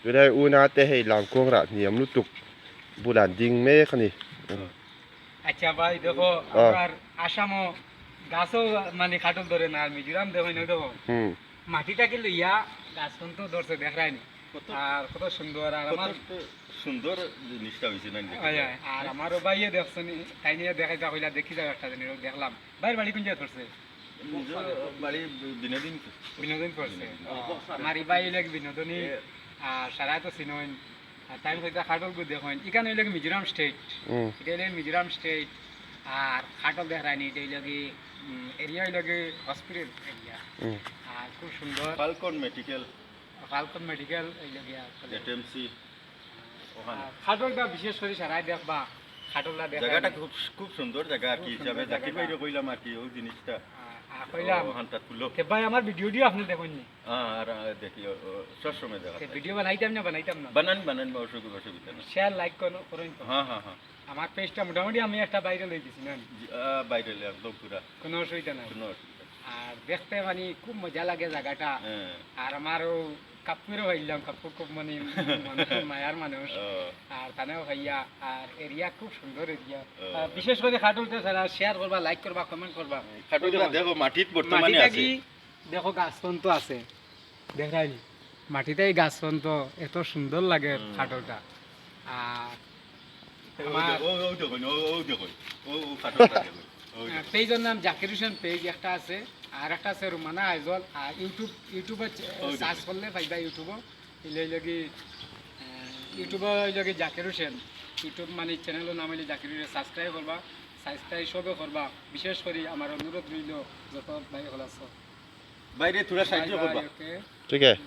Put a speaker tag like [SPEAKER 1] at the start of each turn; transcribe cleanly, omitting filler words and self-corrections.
[SPEAKER 1] Vậy u na te hay làm công rạ niệm lúc tục bu đàn dinh mê khăn đi.
[SPEAKER 2] আচ্ছা ভাই দেখো আমার আসামও গাছও মানে খাটল ধরে না আর মিজোরাম দেখো না দেখো
[SPEAKER 1] হুম
[SPEAKER 2] মাটিটাকে লইয়া গাছ তো ধরছে দেখায়নি আর কত সুন্দর আর আমার
[SPEAKER 3] সুন্দর জিনিসটা হয়েছে না
[SPEAKER 2] আর আমারও ভাইয়ে দেখছেন তাই নিয়ে দেখাইতে কইলা দেখি যাও একটা জিনিস দেখলাম ভাইয়ের বাড়ি কোন জায়গায় ধরছে
[SPEAKER 3] বাড়ি বিনোদিন
[SPEAKER 2] বিনোদন করছে আমার এই ভাই লাগে বিনোদনী আর সারা তো চিনইন আর তাই কইতা খাটল গো দেখুন এখানে হইলে মিজোরাম স্টেট এটা হইলে মিজোরাম স্টেট আর খাটল দেখায়নি এটা হইলে এরিয়া হইলে হসপিটাল এরিয়া আর খুব সুন্দর
[SPEAKER 3] ফালকন মেডিকেল
[SPEAKER 2] ফালকন মেডিকেল হইলে
[SPEAKER 3] এটিএমসি ওখানে
[SPEAKER 2] খাটলটা বিশেষ করে সারাই দেখবা খাটলটা দেখা
[SPEAKER 3] জায়গাটা খুব খুব সুন্দর জায়গা আর কি হিসাবে জাকির ভাইরে কইলাম আর কি ওই জিনিসটা
[SPEAKER 2] কইলাম
[SPEAKER 3] ওখানটা তুলো
[SPEAKER 2] ভাই আমার ভিডিও আপনি দেখুন নি
[SPEAKER 3] আর দেখি সবসময় দেখা
[SPEAKER 2] ভিডিও বানাইতাম না
[SPEAKER 3] বানান অসুবিধা না
[SPEAKER 2] শেয়ার লাইক করুন
[SPEAKER 3] হ্যাঁ হ্যাঁ হ্যাঁ
[SPEAKER 2] আমার পেজটা মোটামুটি আমি একটা বাইরে লই গেছি না
[SPEAKER 3] বাইরে একদম পুরা
[SPEAKER 2] কোনো অসুবিধা নাই
[SPEAKER 3] কোনো অসুবিধা
[SPEAKER 2] আর দেখতে মানে খুব মজা লাগে জায়গাটা আর আমারও কাপুরও হইলাম কাপুর খুব মানে মায়ার মানুষ আর তানেও হইয়া আর এরিয়া খুব সুন্দর এরিয়া বিশেষ করে খাটলতে যারা শেয়ার করবা লাইক করবা কমেন্ট করবা
[SPEAKER 3] খাটুটা দেখো মাটিত বর্তমানে আছে
[SPEAKER 2] দেখো গাছতন তো আছে দেখাইনি মাটিতেই গাছতন তো এত সুন্দর লাগে খাটলটা আর পেজের নাম জাকির হোসেন পেজ একটা আছে আর একটা আছে রুমানা আইজল আর ইউটিউবে সার্চ করলে পাইবা ইউটিউবে জাকির হোসেন ইউটিউব মানে চ্যানেলের নাম হইলে জাকির হোসেন সাবস্ক্রাইব সবে করবা বিশেষ করে আমার অনুরোধ রইল যত ভাই হল
[SPEAKER 3] বাইরে তোরা সাহায্য করবা
[SPEAKER 1] ঠিক আছে